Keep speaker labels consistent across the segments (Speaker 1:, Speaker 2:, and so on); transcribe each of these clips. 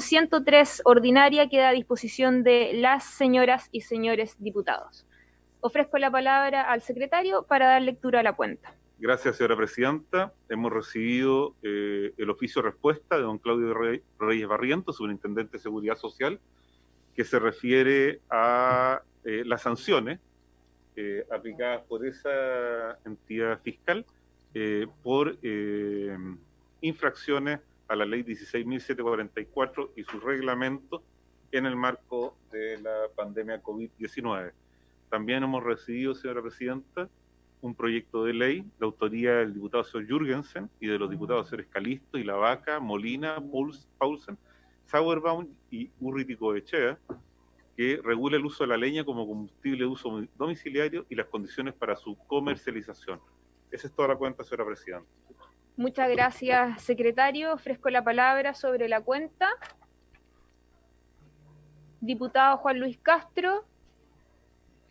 Speaker 1: 103 ordinaria queda a disposición de las señoras y señores diputados. Ofrezco la palabra al secretario para dar lectura a la cuenta.
Speaker 2: Gracias, señora presidenta. Hemos recibido el oficio de respuesta de don Claudio Reyes Barrientos, superintendente de Seguridad Social, que se refiere a las sanciones aplicadas por esa entidad fiscal por infracciones a la ley 16.744 y su reglamento en el marco de la pandemia COVID-19. También hemos recibido, señora presidenta, un proyecto de ley de autoría del diputado señor Jürgensen y de los diputados señores Calisto y Lavaca, Molina, Paulsen, Sauerbaum y Urriticoechea, que regula el uso de la leña como combustible de uso domiciliario y las condiciones para su comercialización. Esa es toda la cuenta, señora presidenta.
Speaker 1: Muchas gracias, secretario. Ofrezco la palabra sobre la cuenta. Diputado Juan Luis Castro.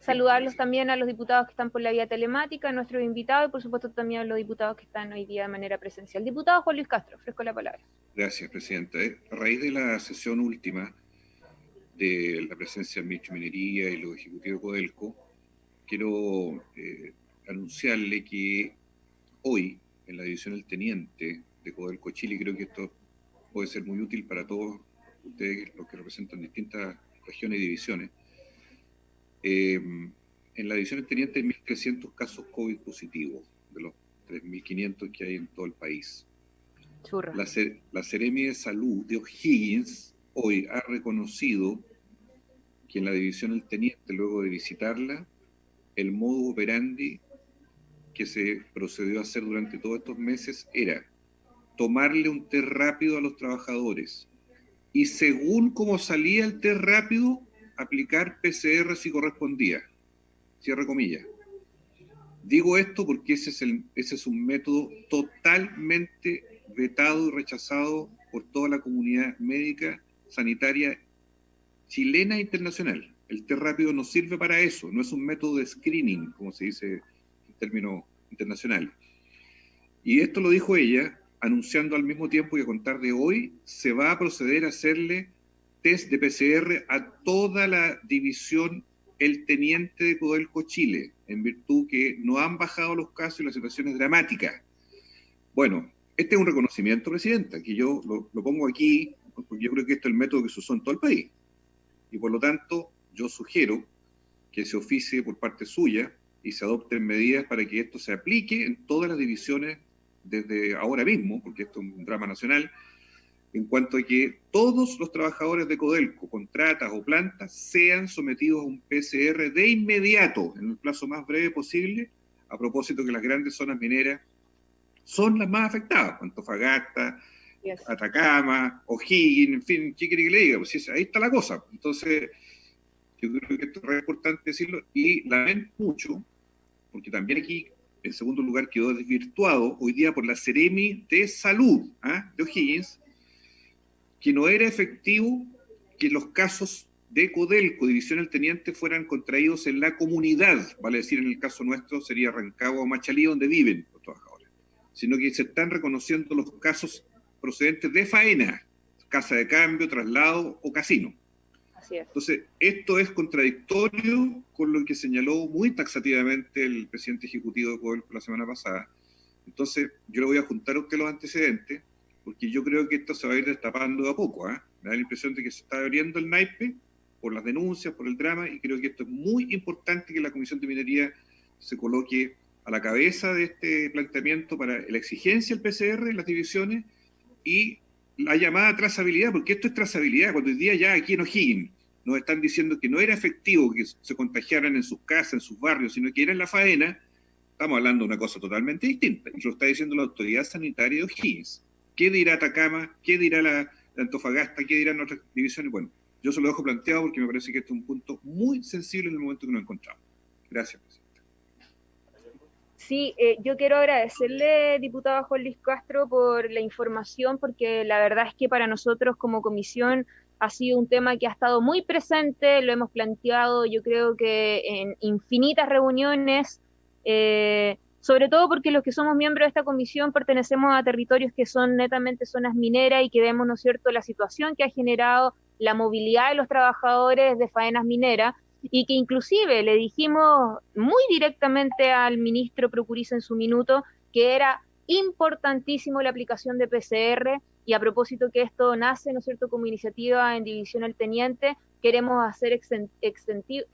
Speaker 1: Saludarlos también a los diputados que están por la vía telemática, a nuestros invitados y por supuesto también a los diputados que están hoy día de manera presencial. Diputado Juan Luis Castro, ofrezco la palabra.
Speaker 3: Gracias, presidenta. A raíz de la sesión última de la presencia del ministro de Minería y los ejecutivos de Codelco, quiero anunciarle que hoy, en la división El Teniente de Codelco Chile, creo que esto puede ser muy útil para todos ustedes, los que representan distintas regiones y divisiones. En la división El Teniente hay 1.300 casos COVID positivos, de los 3.500 que hay en todo el país. La Seremi de Salud de O'Higgins hoy ha reconocido que en la división El Teniente, luego de visitarla, el modus operandi que se procedió a hacer durante todos estos meses era tomarle un test rápido a los trabajadores y según cómo salía el test rápido, aplicar PCR si correspondía. Cierre comillas. Digo esto porque ese es un método totalmente vetado y rechazado por toda la comunidad médica, sanitaria, chilena e internacional. El test rápido no sirve para eso, no es un método de screening, como se dice en términos internacionales. Y esto lo dijo ella, anunciando al mismo tiempo que a contar de hoy se va a proceder a hacerle test de PCR a toda la división El Teniente de Codelco Chile, en virtud que no han bajado los casos y la situación es dramática. Bueno, este es un reconocimiento, presidenta, que yo lo pongo aquí, porque yo creo que este es el método que se usó en todo el país. Y por lo tanto, yo sugiero que se oficie por parte suya y se adopten medidas para que esto se aplique en todas las divisiones desde ahora mismo, porque esto es un drama nacional, en cuanto a que todos los trabajadores de Codelco, contratas o plantas, sean sometidos a un PCR de inmediato, en el plazo más breve posible, a propósito que las grandes zonas mineras son las más afectadas, Antofagasta, Atacama, O'Higgins, en fin, ¿qué quiere que le diga? Pues ahí está la cosa. Entonces, yo creo que esto es re importante decirlo, y lamento mucho, porque también aquí, en segundo lugar, quedó desvirtuado hoy día por la Seremi de Salud de O'Higgins, que no era efectivo que los casos de Codelco, División El Teniente, fueran contraídos en la comunidad, vale decir, en el caso nuestro sería Rancagua o Machalí, donde viven los trabajadores, sino que se están reconociendo los casos procedentes de faena, casa de cambio, traslado o casino.
Speaker 1: Así es.
Speaker 3: Entonces, esto es contradictorio con lo que señaló muy taxativamente el presidente ejecutivo de Codelco la semana pasada. Entonces, yo le voy a juntar a usted los antecedentes, porque yo creo que esto se va a ir destapando de a poco. Me da la impresión de que se está abriendo el naipe por las denuncias, por el drama, y creo que esto es muy importante que la Comisión de Minería se coloque a la cabeza de este planteamiento para la exigencia del PCR en las divisiones y la llamada trazabilidad, porque esto es trazabilidad. Cuando hoy día ya aquí en O'Higgins nos están diciendo que no era efectivo que se contagiaran en sus casas, en sus barrios, sino que era en la faena, estamos hablando de una cosa totalmente distinta. Y lo está diciendo la autoridad sanitaria de O'Higgins. ¿Qué dirá Atacama? ¿Qué dirá la Antofagasta? ¿Qué dirán otras divisiones? Bueno, yo se lo dejo planteado porque me parece que este es un punto muy sensible en el momento que nos encontramos. Gracias, presidente.
Speaker 1: Sí, yo quiero agradecerle, diputado Juan Luis Castro, por la información, porque la verdad es que para nosotros como comisión ha sido un tema que ha estado muy presente, lo hemos planteado yo creo que en infinitas reuniones, sobre todo porque los que somos miembros de esta comisión pertenecemos a territorios que son netamente zonas mineras y que vemos, ¿no es cierto?, la situación que ha generado la movilidad de los trabajadores de faenas mineras, y que inclusive le dijimos muy directamente al ministro Procuriza en su minuto que era importantísimo la aplicación de PCR, y a propósito que esto nace, ¿no es cierto?, como iniciativa en División El Teniente, queremos hacer extensivo,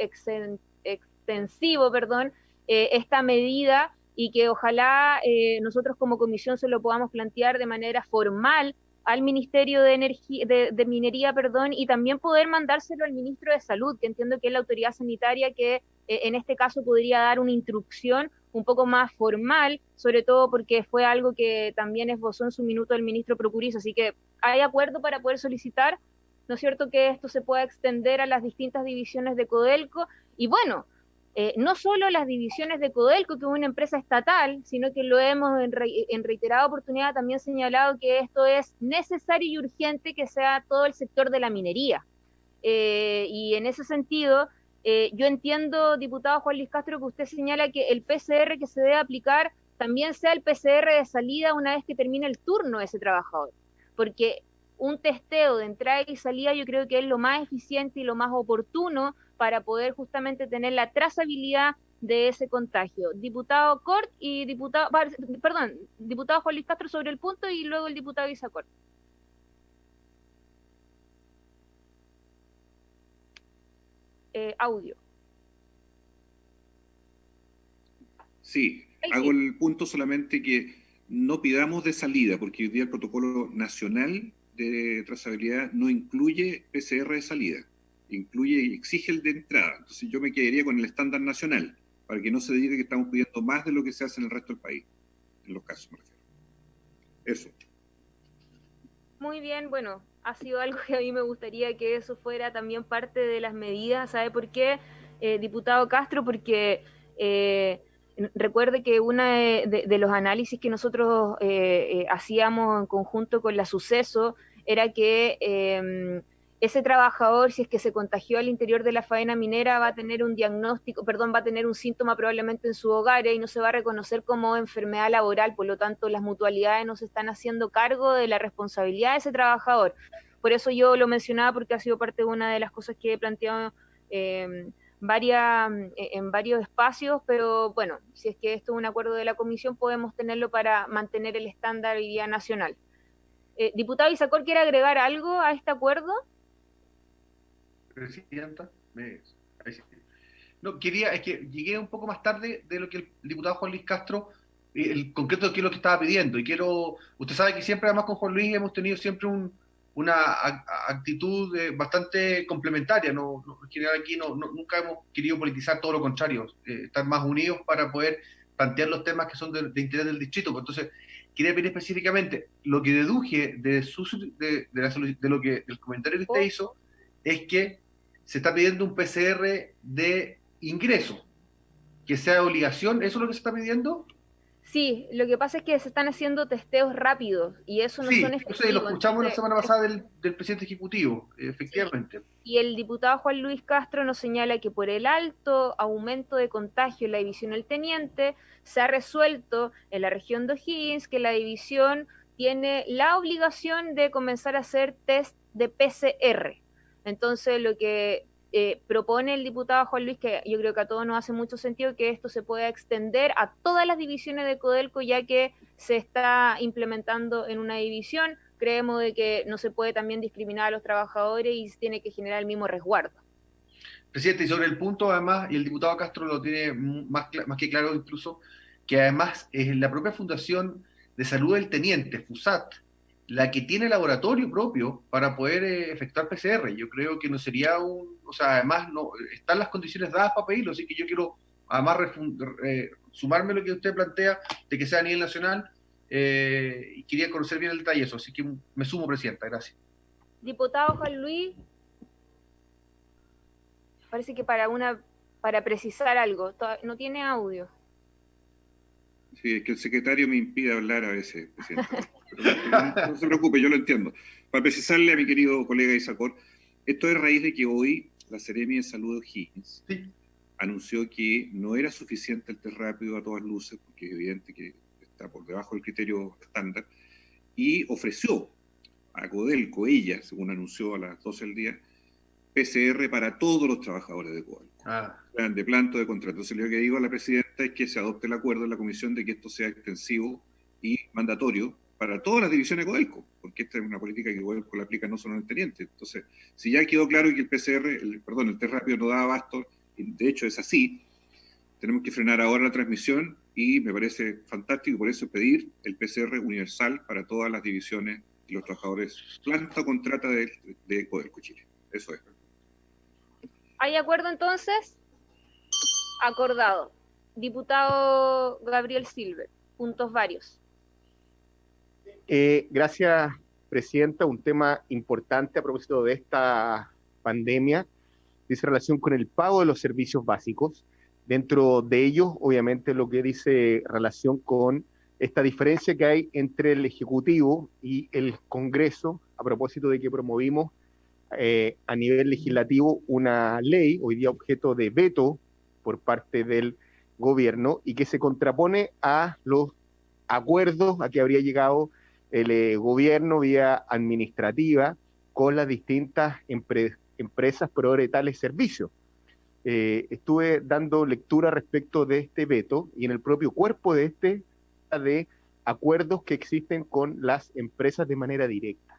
Speaker 1: esta medida, y que ojalá nosotros como comisión se lo podamos plantear de manera formal al Ministerio de Minería, y también poder mandárselo al Ministro de Salud, que entiendo que es la autoridad sanitaria que en este caso podría dar una instrucción un poco más formal, sobre todo porque fue algo que también esbozó en su minuto el ministro Procuriza, así que hay acuerdo para poder solicitar, ¿no es cierto?, que esto se pueda extender a las distintas divisiones de Codelco, y bueno, no solo las divisiones de Codelco, que es una empresa estatal, sino que lo hemos en reiterada oportunidad también señalado que esto es necesario y urgente que sea todo el sector de la minería. Y en ese sentido, yo entiendo, diputado Juan Luis Castro, que usted señala que el PCR que se debe aplicar también sea el PCR de salida una vez que termine el turno de ese trabajador, porque un testeo de entrada y salida yo creo que es lo más eficiente y lo más oportuno para poder justamente tener la trazabilidad de ese contagio. Diputado Cort y diputado Juan Luis Castro sobre el punto, y luego el diputado Isacort. Audio.
Speaker 3: Sí, hago el punto solamente que no pidamos de salida, porque hoy día el protocolo nacional de trazabilidad no incluye PCR de salida, incluye y exige el de entrada. Entonces yo me quedaría con el estándar nacional, para que no se diga que estamos pidiendo más de lo que se hace en el resto del país, en los casos me refiero. Eso.
Speaker 1: Muy bien, bueno, ha sido algo que a mí me gustaría que eso fuera también parte de las medidas. ¿Sabe por qué, diputado Castro? Porque recuerde que uno de los análisis que nosotros hacíamos en conjunto con la Suceso era que ese trabajador, si es que se contagió al interior de la faena minera, va a tener un diagnóstico, va a tener un síntoma probablemente en su hogar, y no se va a reconocer como enfermedad laboral. Por lo tanto, las mutualidades no se están haciendo cargo de la responsabilidad de ese trabajador. Por eso yo lo mencionaba, porque ha sido parte de una de las cosas que he planteado en varios espacios, pero bueno, si es que esto es un acuerdo de la comisión, podemos tenerlo para mantener el estándar hoy día nacional. Diputado Isacort, ¿quiere agregar algo a este acuerdo?
Speaker 4: Presidenta, no, es que llegué un poco más tarde de lo que el diputado Juan Luis Castro, el concreto de qué es lo que estaba pidiendo, y usted sabe que siempre, además, con Juan Luis hemos tenido siempre una actitud bastante complementaria. En general aquí nunca hemos querido politizar, todo lo contrario, estar más unidos para poder plantear los temas que son de interés del distrito. Pues entonces, quería pedir específicamente, lo que deduje del comentario que usted hizo, es que se está pidiendo un PCR de ingreso, que sea obligación. ¿Eso es lo que se está pidiendo?
Speaker 1: Sí, lo que pasa es que se están haciendo testeos rápidos, y eso no son efectivos.
Speaker 4: Sí, lo escuchamos la semana pasada del presidente ejecutivo, efectivamente.
Speaker 1: Sí. Y el diputado Juan Luis Castro nos señala que por el alto aumento de contagio en la división El Teniente, se ha resuelto en la región de O'Higgins que la división tiene la obligación de comenzar a hacer test de PCR. Entonces, lo que propone el diputado Juan Luis, que yo creo que a todos nos hace mucho sentido, que esto se pueda extender a todas las divisiones de Codelco, ya que se está implementando en una división. Creemos de que no se puede también discriminar a los trabajadores y se tiene que generar el mismo resguardo.
Speaker 4: Presidente, y sobre el punto, además, y el diputado Castro lo tiene más que claro incluso, que además es la propia Fundación de Salud del Teniente, FUSAT, la que tiene laboratorio propio para poder efectuar PCR. Yo creo que no sería además no están las condiciones dadas para pedirlo, así que yo quiero además sumarme a lo que usted plantea de que sea a nivel nacional, y quería conocer bien el detalle de eso, así que me sumo, presidenta, gracias.
Speaker 1: Diputado Juan Luis, parece que para precisar algo, no tiene audio.
Speaker 3: Sí, es que el secretario me impide hablar a veces, presidenta. Pero no se preocupe, yo lo entiendo. Para precisarle a mi querido colega Isacort, esto es a raíz de que hoy la Seremi de Salud de O'Higgins anunció que no era suficiente el test rápido a todas luces, porque es evidente que está por debajo del criterio estándar, y ofreció a Codelco, ella, según anunció a las 12 del día, PCR para todos los trabajadores de Codelco. De planto, de contrato. Entonces, lo que digo a la presidenta es que se adopte el acuerdo en la comisión de que esto sea extensivo y mandatorio para todas las divisiones de Codelco, porque esta es una política que Codelco la aplica no solo en el teniente. Entonces, si ya quedó claro que el el test rápido no da abasto, y de hecho es así, tenemos que frenar ahora la transmisión y me parece fantástico, por eso pedir el PCR universal para todas las divisiones y los trabajadores planta o contrata de Codelco Chile. Eso es.
Speaker 1: ¿Hay acuerdo entonces? Acordado. Diputado Gabriel Silver, puntos varios.
Speaker 5: Gracias, Presidenta. Un tema importante a propósito de esta pandemia dice relación con el pago de los servicios básicos. Dentro de ellos, obviamente, lo que dice relación con esta diferencia que hay entre el Ejecutivo y el Congreso a propósito de que promovimos a nivel legislativo una ley, hoy día objeto de veto por parte del gobierno, y que se contrapone a los acuerdos a que habría llegado el gobierno vía administrativa con las distintas empresas proveedoras de tales servicios. Estuve dando lectura respecto de este veto y en el propio cuerpo de de acuerdos que existen con las empresas de manera directa.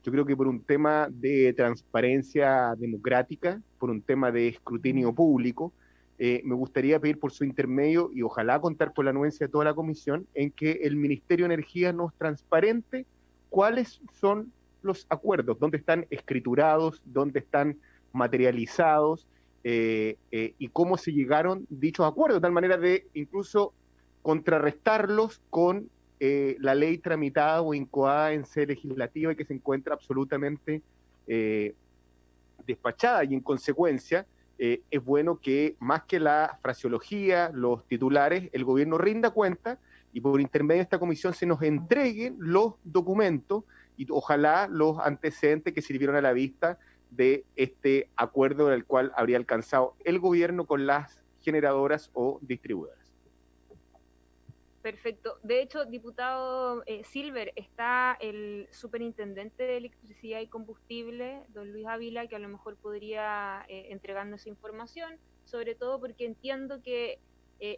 Speaker 5: Yo creo que por un tema de transparencia democrática, por un tema de escrutinio público, me gustaría pedir por su intermedio y ojalá contar con la anuencia de toda la comisión en que el Ministerio de Energía nos transparente cuáles son los acuerdos, dónde están escriturados, dónde están materializados y cómo se llegaron dichos acuerdos, de tal manera de incluso contrarrestarlos con la ley tramitada o incoada en sede legislativa y que se encuentra absolutamente despachada, y en consecuencia es bueno que más que la fraseología, los titulares, el gobierno rinda cuenta y por intermedio de esta comisión se nos entreguen los documentos y ojalá los antecedentes que sirvieron a la vista de este acuerdo el cual habría alcanzado el gobierno con las generadoras o distribuidoras.
Speaker 1: Perfecto. De hecho, diputado Silver, está el superintendente de Electricidad y Combustible, don Luis Ávila, que a lo mejor podría entregarnos esa información, sobre todo porque entiendo que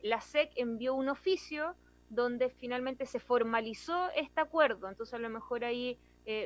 Speaker 1: la SEC envió un oficio donde finalmente se formalizó este acuerdo. Entonces, a lo mejor ahí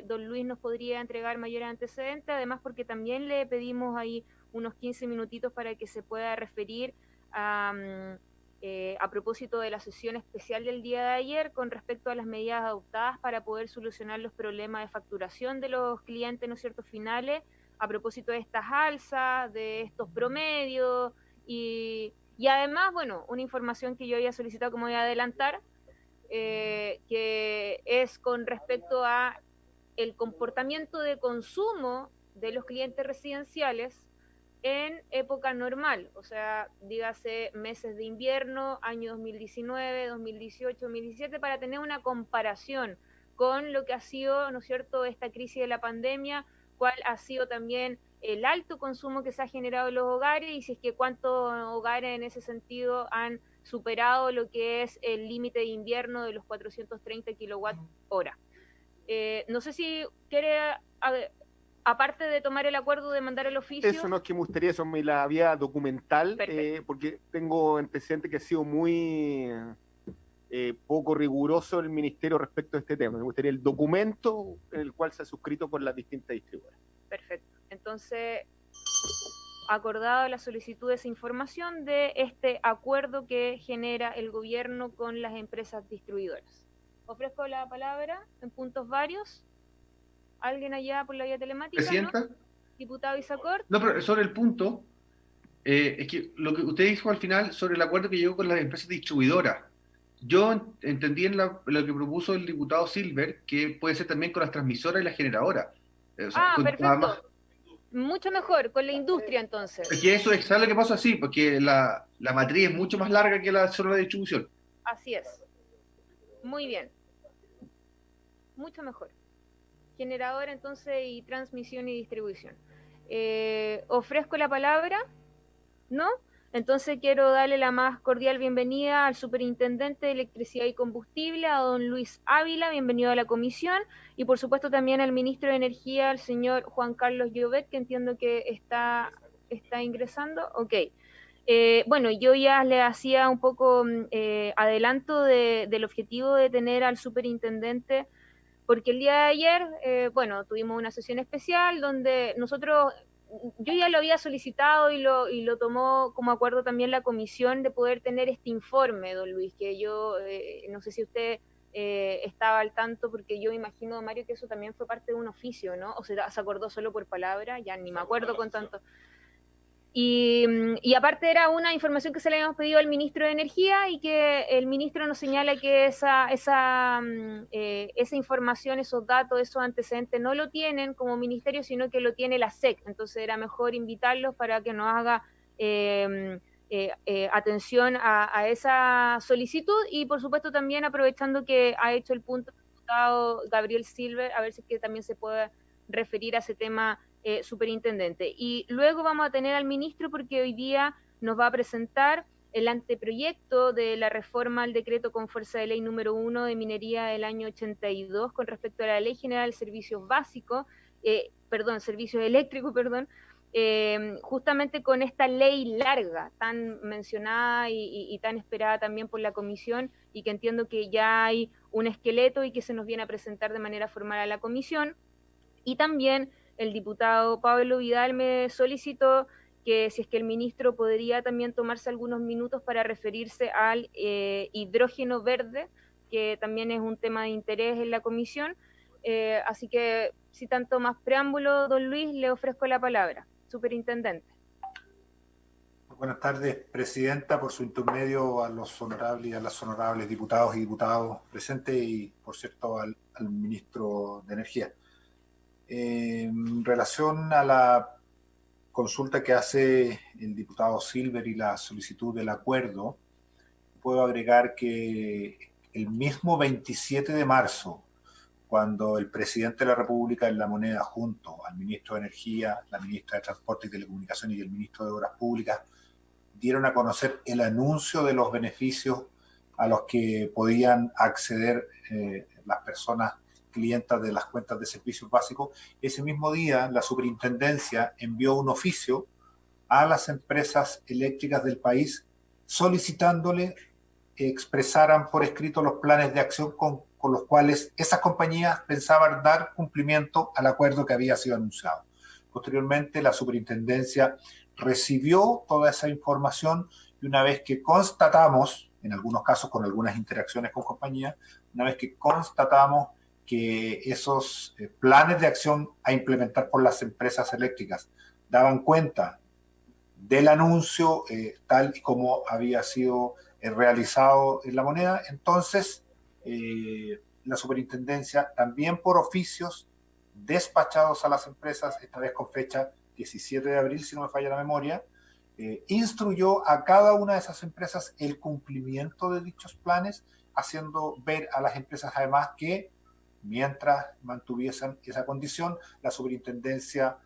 Speaker 1: don Luis nos podría entregar mayor antecedente, además porque también le pedimos ahí unos 15 minutitos para que se pueda referir a propósito de la sesión especial del día de ayer con respecto a las medidas adoptadas para poder solucionar los problemas de facturación de los clientes, ¿no es cierto?, finales, a propósito de estas alzas, de estos promedios, y además, bueno, una información que yo había solicitado, como voy a adelantar, que es con respecto a el comportamiento de consumo de los clientes residenciales en época normal, o sea, dígase meses de invierno, año 2019, 2018, 2017, para tener una comparación con lo que ha sido, ¿no es cierto?, esta crisis de la pandemia, cuál ha sido también el alto consumo que se ha generado en los hogares y si es que cuántos hogares en ese sentido han superado lo que es el límite de invierno de los 430 kilowatt hora. No sé si quiere... aparte de tomar el acuerdo de mandar el oficio...
Speaker 5: Eso no es que me gustaría, eso me la vía documental, porque tengo antecedentes que ha sido muy poco riguroso el ministerio respecto a este tema. Me gustaría el documento en el cual se ha suscrito por las distintas distribuidoras.
Speaker 1: Perfecto. Entonces, acordado la solicitud de esa información de este acuerdo que genera el gobierno con las empresas distribuidoras. Ofrezco la palabra en puntos varios. ¿Alguien allá por la vía telemática?
Speaker 4: ¿Presidenta?
Speaker 1: ¿No? Diputado Isacort.
Speaker 4: No, pero sobre el punto, es que lo que usted dijo al final sobre el acuerdo que llegó con las empresas distribuidoras, yo entendí en lo que propuso el diputado Silver, que puede ser también con las transmisoras y las generadoras. O sea,
Speaker 1: perfecto. Mucho mejor, con la industria entonces.
Speaker 4: Es que eso es lo que pasa así, porque la matriz es mucho más larga que la zona de distribución.
Speaker 1: Así es. Muy bien. Mucho mejor. Generadora entonces y transmisión y distribución. Ofrezco la palabra, ¿no? Entonces quiero darle la más cordial bienvenida al superintendente de Electricidad y Combustible, a don Luis Ávila, bienvenido a la comisión, y por supuesto también al ministro de Energía, el señor Juan Carlos Llobet, que entiendo que está ingresando. Ok. Bueno, yo ya le hacía un poco adelanto del objetivo de tener al superintendente, porque el día de ayer, bueno, tuvimos una sesión especial donde yo ya lo había solicitado y lo tomó como acuerdo también la comisión de poder tener este informe, don Luis, que yo no sé si usted estaba al tanto, porque yo imagino, Mario, que eso también fue parte de un oficio, ¿no? O se acordó solo por palabra, ya ni me acuerdo con tanto. Y aparte era una información que se le habíamos pedido al ministro de Energía y que el ministro nos señala que esa información, esos datos, esos antecedentes no lo tienen como ministerio, sino que lo tiene la SEC. Entonces era mejor invitarlos para que nos haga atención a esa solicitud, y por supuesto también aprovechando que ha hecho el punto el diputado Gabriel Silver, a ver si es que también se puede referir a ese tema superintendente. Y luego vamos a tener al ministro, porque hoy día nos va a presentar el anteproyecto de la reforma al decreto con fuerza de ley número 1 de minería del año 82 con respecto a la Ley General de Servicios Básicos, servicios eléctricos, justamente con esta ley larga, tan mencionada y tan esperada también por la comisión, y que entiendo que ya hay un esqueleto y que se nos viene a presentar de manera formal a la comisión. Y también el diputado Pablo Vidal me solicitó que si es que el ministro podría también tomarse algunos minutos para referirse al hidrógeno verde, que también es un tema de interés en la comisión. Así que, sin tanto más preámbulo, don Luis, le ofrezco la palabra. Superintendente.
Speaker 6: Buenas tardes, presidenta, por su intermedio a los honorables y a las honorables diputados y diputados presentes, y por cierto al ministro de Energía. En relación a la consulta que hace el diputado Silver y la solicitud del acuerdo, puedo agregar que el mismo 27 de marzo, cuando el presidente de la República en La Moneda, junto al ministro de Energía, la ministra de Transporte y Telecomunicaciones y el ministro de Obras Públicas, dieron a conocer el anuncio de los beneficios a los que podían acceder las personas clientas de las cuentas de servicios básicos, ese mismo día la superintendencia envió un oficio a las empresas eléctricas del país solicitándole que expresaran por escrito los planes de acción con los cuales esas compañías pensaban dar cumplimiento al acuerdo que había sido anunciado. Posteriormente, la superintendencia recibió toda esa información, y una vez que constatamos, en algunos casos con algunas interacciones con compañías, una vez que constatamos que esos planes de acción a implementar por las empresas eléctricas daban cuenta del anuncio tal y como había sido realizado en La Moneda, entonces la superintendencia, también por oficios despachados a las empresas, esta vez con fecha 17 de abril, si no me falla la memoria, instruyó a cada una de esas empresas el cumplimiento de dichos planes, haciendo ver a las empresas además que mientras mantuviesen esa condición, la superintendencia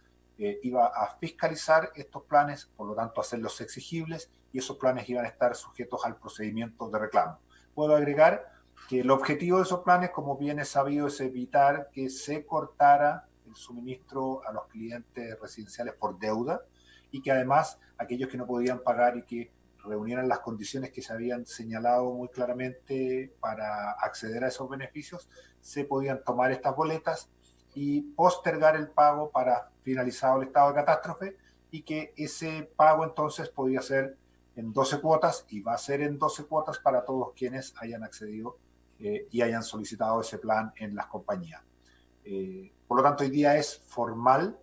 Speaker 6: iba a fiscalizar estos planes, por lo tanto hacerlos exigibles, y esos planes iban a estar sujetos al procedimiento de reclamo. Puedo agregar que el objetivo de esos planes, como bien es sabido, es evitar que se cortara el suministro a los clientes residenciales por deuda, y que además aquellos que no podían pagar y que reunieran las condiciones que se habían señalado muy claramente para acceder a esos beneficios, se podían tomar estas boletas y postergar el pago para finalizado el estado de catástrofe, y que ese pago entonces podía ser en 12 cuotas, y va a ser en 12 cuotas para todos quienes hayan accedido y hayan solicitado ese plan en las compañías. Por lo tanto, hoy día es formal,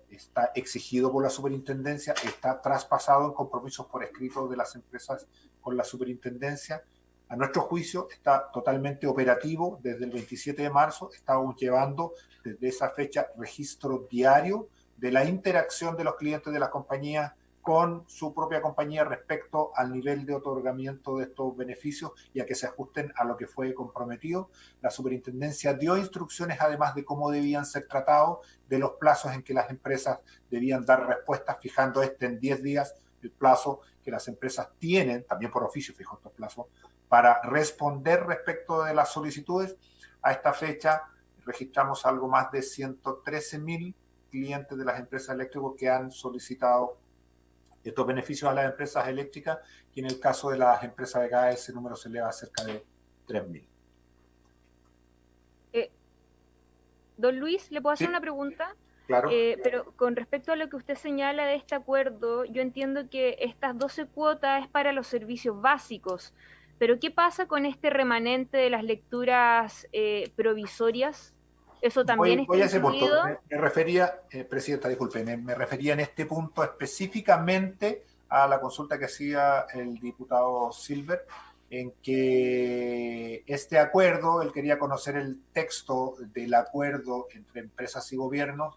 Speaker 6: está exigido por la superintendencia, está traspasado en compromisos por escrito de las empresas con la superintendencia. A nuestro juicio está totalmente operativo desde el 27 de marzo. Estamos llevando desde esa fecha registro diario de la interacción de los clientes de las compañías con su propia compañía respecto al nivel de otorgamiento de estos beneficios y a que se ajusten a lo que fue comprometido. La superintendencia dio instrucciones además de cómo debían ser tratados, de los plazos en que las empresas debían dar respuestas, fijando en 10 días, el plazo que las empresas tienen, también por oficio fijo estos plazos, para responder respecto de las solicitudes. A esta fecha registramos algo más de 113.000 clientes de las empresas eléctricas que han solicitado estos beneficios a las empresas eléctricas, y en el caso de las empresas de gas ese número se eleva a cerca de 3.000.
Speaker 1: Don Luis, ¿le puedo hacer una pregunta?
Speaker 6: Claro.
Speaker 1: Pero con respecto a lo que usted señala de este acuerdo, yo entiendo que estas 12 cuotas es para los servicios básicos, pero ¿qué pasa con este remanente de las lecturas provisorias? ¿Eso también está
Speaker 6: voy a ese
Speaker 1: incluido?
Speaker 6: punto. Me refería, Presidenta, disculpe, me refería en este punto específicamente a la consulta que hacía el diputado Silver, en que este acuerdo, él quería conocer el texto del acuerdo entre empresas y gobiernos,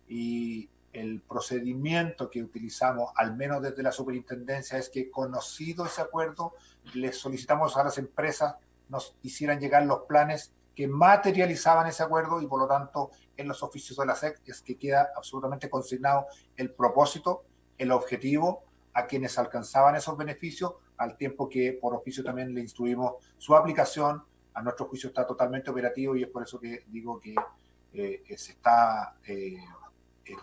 Speaker 6: y el procedimiento que utilizamos, al menos desde la superintendencia, es que, conocido ese acuerdo, les solicitamos a las empresas nos hicieran llegar los planes que materializaban ese acuerdo, y por lo tanto en los oficios de la SEC es que queda absolutamente consignado el propósito, el objetivo, a quienes alcanzaban esos beneficios, al tiempo que por oficio también le instruimos su aplicación. A nuestro juicio está totalmente operativo, y es por eso que digo que se está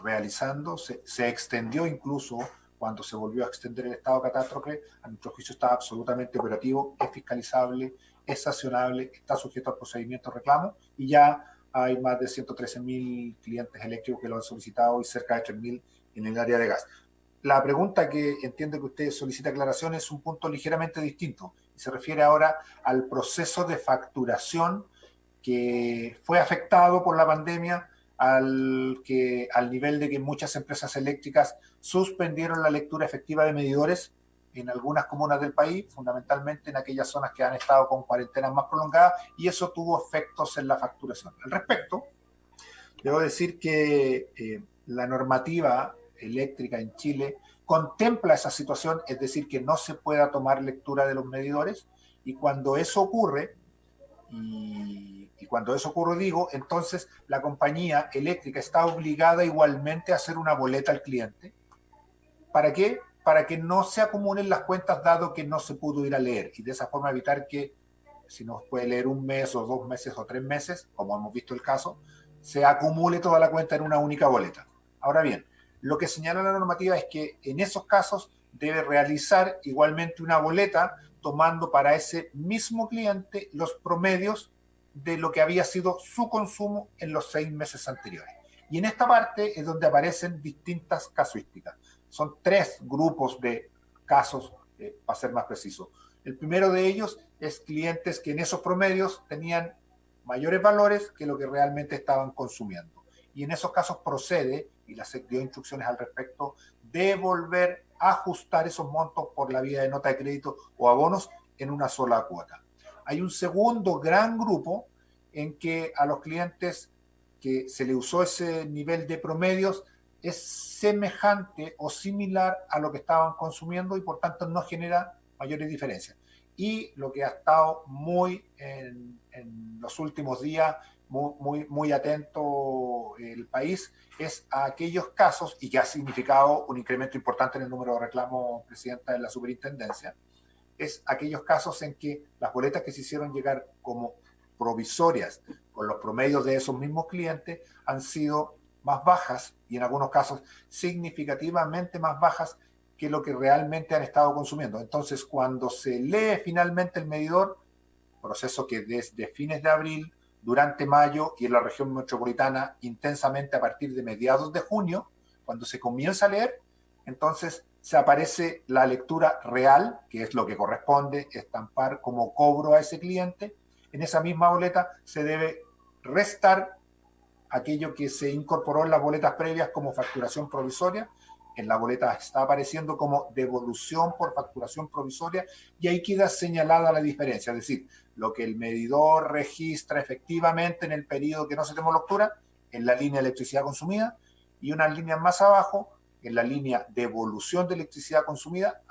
Speaker 6: realizando. Se extendió incluso cuando se volvió a extender el estado de catástrofe. A nuestro juicio está absolutamente operativo, es fiscalizable, es sancionable, está sujeto al procedimiento de reclamo, y ya hay más de 113.000 clientes eléctricos que lo han solicitado y cerca de 3.000 en el área de gas. La pregunta que entiendo que usted solicita aclaración es un punto ligeramente distinto, y se refiere ahora al proceso de facturación que fue afectado por la pandemia, al nivel de que muchas empresas eléctricas suspendieron la lectura efectiva de medidores en algunas comunas del país, fundamentalmente en aquellas zonas que han estado con cuarentenas más prolongadas, y eso tuvo efectos en la facturación. Al respecto, debo decir que la normativa eléctrica en Chile contempla esa situación, es decir, que no se pueda tomar lectura de los medidores, y cuando eso ocurre, entonces la compañía eléctrica está obligada igualmente a hacer una boleta al cliente. ¿Para qué? Para que no se acumulen las cuentas, dado que no se pudo ir a leer, y de esa forma evitar que, si no puede leer un mes o 2 meses o 3 meses, como hemos visto el caso, se acumule toda la cuenta en una única boleta. Ahora bien, lo que señala la normativa es que en esos casos debe realizar igualmente una boleta, tomando para ese mismo cliente los promedios de lo que había sido su consumo en los 6 meses anteriores. Y en esta parte es donde aparecen distintas casuísticas. Son 3 grupos de casos, para ser más preciso. El primero de ellos es clientes que en esos promedios tenían mayores valores que lo que realmente estaban consumiendo. Y en esos casos procede, y la SEC dio instrucciones al respecto, de volver a ajustar esos montos por la vía de nota de crédito o abonos en una sola cuota. Hay un segundo gran grupo en que a los clientes que se le usó ese nivel de promedios es semejante o similar a lo que estaban consumiendo, y por tanto no genera mayores diferencias. Y lo que ha estado muy en los últimos días, muy atento el país, es a aquellos casos, y que ha significado un incremento importante en el número de reclamos, Presidenta, de la superintendencia, es aquellos casos en que las boletas que se hicieron llegar como provisorias con los promedios de esos mismos clientes han sido más bajas, y en algunos casos significativamente más bajas que lo que realmente han estado consumiendo. Entonces, cuando se lee finalmente el medidor, proceso que desde fines de abril, durante mayo, y en la región metropolitana intensamente a partir de mediados de junio, cuando se comienza a leer, entonces se aparece la lectura real, que es lo que corresponde estampar como cobro a ese cliente. En esa misma boleta se debe restar aquello que se incorporó en las boletas previas como facturación provisoria. En la boleta está apareciendo como devolución por facturación provisoria, y ahí queda señalada la diferencia, es decir, lo que el medidor registra efectivamente en el periodo que no se tomó lectura, en la línea de electricidad consumida, y unas líneas más abajo, en la línea devolución de electricidad consumida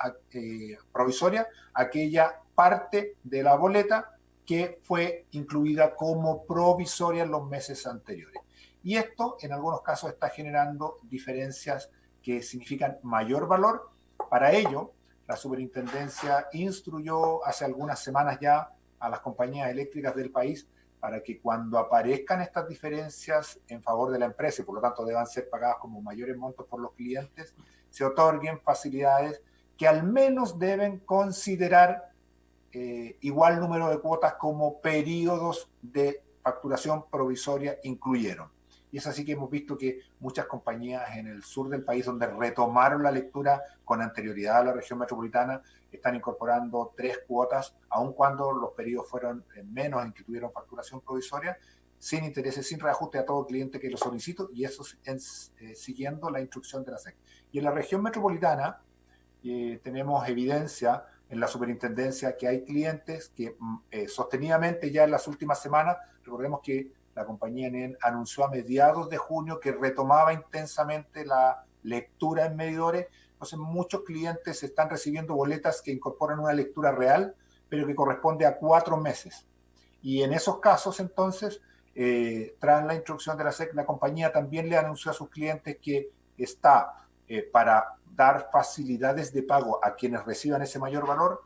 Speaker 6: provisoria, aquella parte de la boleta que fue incluida como provisoria en los meses anteriores. Y esto en algunos casos está generando diferencias que significan mayor valor, Para ello, la superintendencia instruyó hace algunas semanas ya a las compañías eléctricas del país para que cuando aparezcan estas diferencias en favor de la empresa, y por lo tanto deban ser pagadas como mayores montos por los clientes, se otorguen facilidades que al menos deben considerar igual número de cuotas como periodos de facturación provisoria incluyeron. Y es así que hemos visto que muchas compañías en el sur del país, donde retomaron la lectura con anterioridad a la región metropolitana, están incorporando 3 cuotas, aun cuando los periodos fueron menos en que tuvieron facturación provisoria, sin intereses, sin reajuste a todo cliente que lo solicite, y eso siguiendo la instrucción de la SEC. Y en la región metropolitana tenemos evidencia en la superintendencia que hay clientes que sostenidamente ya en las últimas semanas, recordemos que la compañía NEN anunció a mediados de junio que retomaba intensamente la lectura en medidores. Entonces muchos clientes están recibiendo boletas que incorporan una lectura real, pero que corresponde a 4 meses. Y en esos casos, entonces, tras la instrucción de la SEC, la compañía también le anunció a sus clientes que está para dar facilidades de pago a quienes reciban ese mayor valor,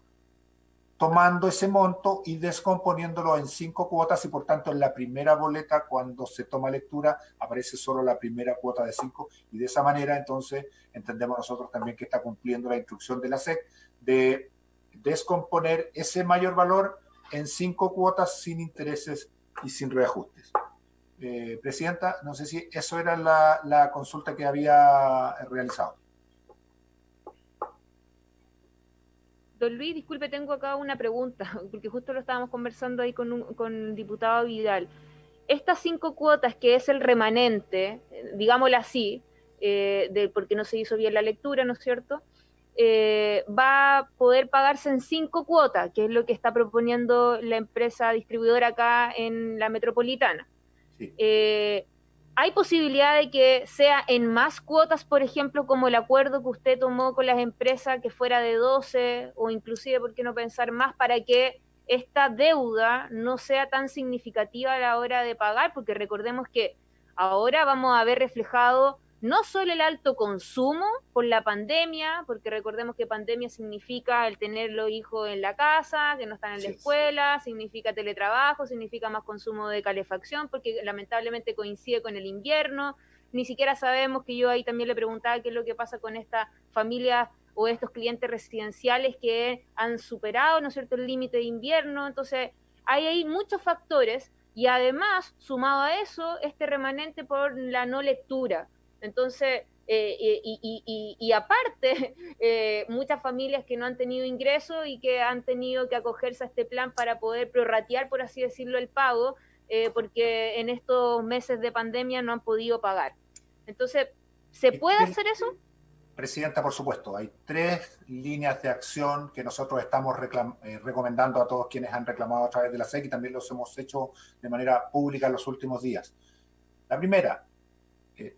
Speaker 6: tomando ese monto y descomponiéndolo en 5 cuotas, y por tanto en la primera boleta, cuando se toma lectura, aparece solo la primera cuota de 5, y de esa manera entonces entendemos nosotros también que está cumpliendo la instrucción de la SEC de descomponer ese mayor valor en 5 cuotas sin intereses y sin reajustes. Presidenta, no sé si eso era la consulta que había realizado.
Speaker 1: Don Luis, disculpe, tengo acá una pregunta, porque justo lo estábamos conversando ahí con el diputado Vidal. Estas 5 cuotas, que es el remanente, digámoslo así, porque no se hizo bien la lectura, ¿no es cierto?, va a poder pagarse en 5 cuotas, que es lo que está proponiendo la empresa distribuidora acá en la metropolitana. Sí. ¿Hay posibilidad de que sea en más cuotas, por ejemplo, como el acuerdo que usted tomó con las empresas, que fuera de 12, o inclusive, por qué no pensar más, para que esta deuda no sea tan significativa a la hora de pagar? Porque recordemos que ahora vamos a ver reflejado no solo el alto consumo por la pandemia, porque recordemos que pandemia significa el tener los hijos en la casa, que no están en la escuela, significa teletrabajo, significa más consumo de calefacción, porque lamentablemente coincide con el invierno. Ni siquiera sabemos, que yo ahí también le preguntaba qué es lo que pasa con esta familia o estos clientes residenciales que han superado, ¿no es cierto?, el límite de invierno. Entonces hay muchos factores, y además, sumado a eso, este remanente por la no lectura. Entonces, y aparte, muchas familias que no han tenido ingresos y que han tenido que acogerse a este plan para poder prorratear, por así decirlo, el pago, porque en estos meses de pandemia no han podido pagar. Entonces, ¿se puede hacer eso?
Speaker 6: Presidenta, por supuesto. Hay 3 líneas de acción que nosotros estamos recomendando a todos quienes han reclamado a través de la SEC, y también los hemos hecho de manera pública en los últimos días. La primera: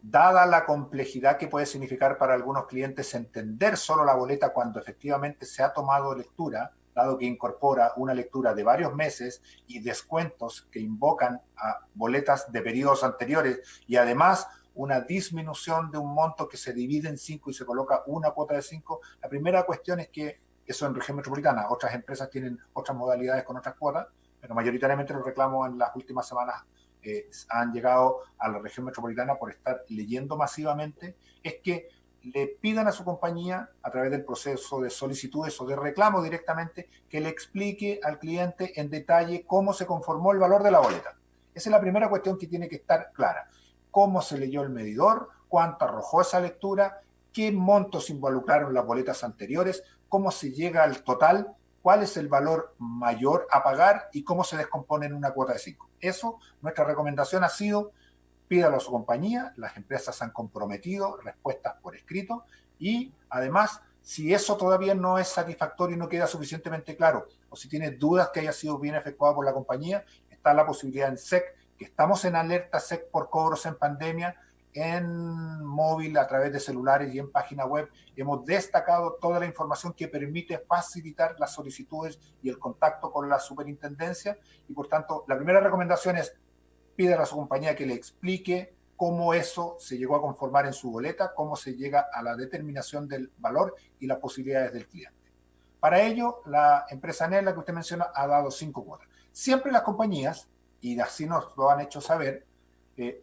Speaker 6: dada la complejidad que puede significar para algunos clientes entender solo la boleta cuando efectivamente se ha tomado lectura, dado que incorpora una lectura de varios meses y descuentos que invocan a boletas de periodos anteriores, y además una disminución de un monto que se divide en 5 y se coloca una cuota de 5, la primera cuestión es que eso en región metropolitana. Otras empresas tienen otras modalidades con otras cuotas, pero mayoritariamente los reclamos en las últimas semanas han llegado a la región metropolitana por estar leyendo masivamente, es que le pidan a su compañía, a través del proceso de solicitudes o de reclamo directamente, que le explique al cliente en detalle cómo se conformó el valor de la boleta. Esa es la primera cuestión que tiene que estar clara. Cómo se leyó el medidor, cuánto arrojó esa lectura, qué montos involucraron las boletas anteriores, cómo se llega al total, cuál es el valor mayor a pagar y cómo se descompone en una cuota de 5. Eso, nuestra recomendación ha sido: pídalo a su compañía. Las empresas han comprometido respuestas por escrito, y además, si eso todavía no es satisfactorio y no queda suficientemente claro, o si tiene dudas que haya sido bien efectuado por la compañía, está la posibilidad en SEC, que estamos en alerta SEC por cobros en pandemia, en móvil, a través de celulares y en página web. Hemos destacado toda la información que permite facilitar las solicitudes y el contacto con la superintendencia, y por tanto la primera recomendación es: pídale a su compañía que le explique cómo eso se llegó a conformar en su boleta, cómo se llega a la determinación del valor y las posibilidades del cliente. Para ello, la empresa ANEL, la que usted menciona, ha dado 5 cuotas. Siempre las compañías, y así nos lo han hecho saber,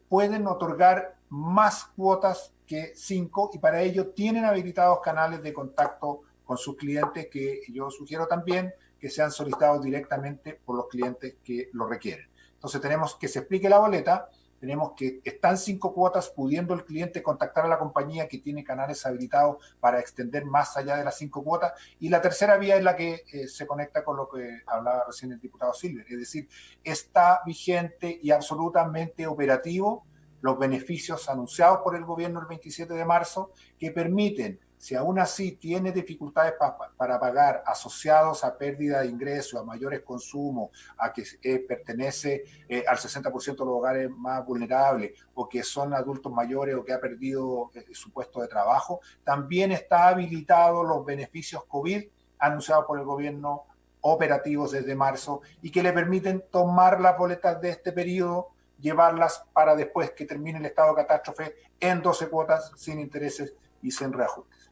Speaker 6: pueden otorgar más cuotas que 5 y para ello tienen habilitados canales de contacto con sus clientes que yo sugiero también que sean solicitados directamente por los clientes que lo requieren. Entonces tenemos que se explique la boleta, tenemos que están 5 cuotas pudiendo el cliente contactar a la compañía que tiene canales habilitados para extender más allá de las 5 cuotas. Y la tercera vía es la que se conecta con lo que hablaba recién el diputado Silver, es decir, está vigente y absolutamente operativo los beneficios anunciados por el gobierno el 27 de marzo que permiten, si aún así tiene dificultades para pagar asociados a pérdida de ingresos, a mayores consumos, a que pertenece al 60% de los hogares más vulnerables o que son adultos mayores o que ha perdido su puesto de trabajo, también está habilitado los beneficios COVID anunciados por el gobierno operativos desde marzo y que le permiten tomar las boletas de este periodo, llevarlas para después que termine el estado de catástrofe en 12 cuotas sin intereses y sin reajustes.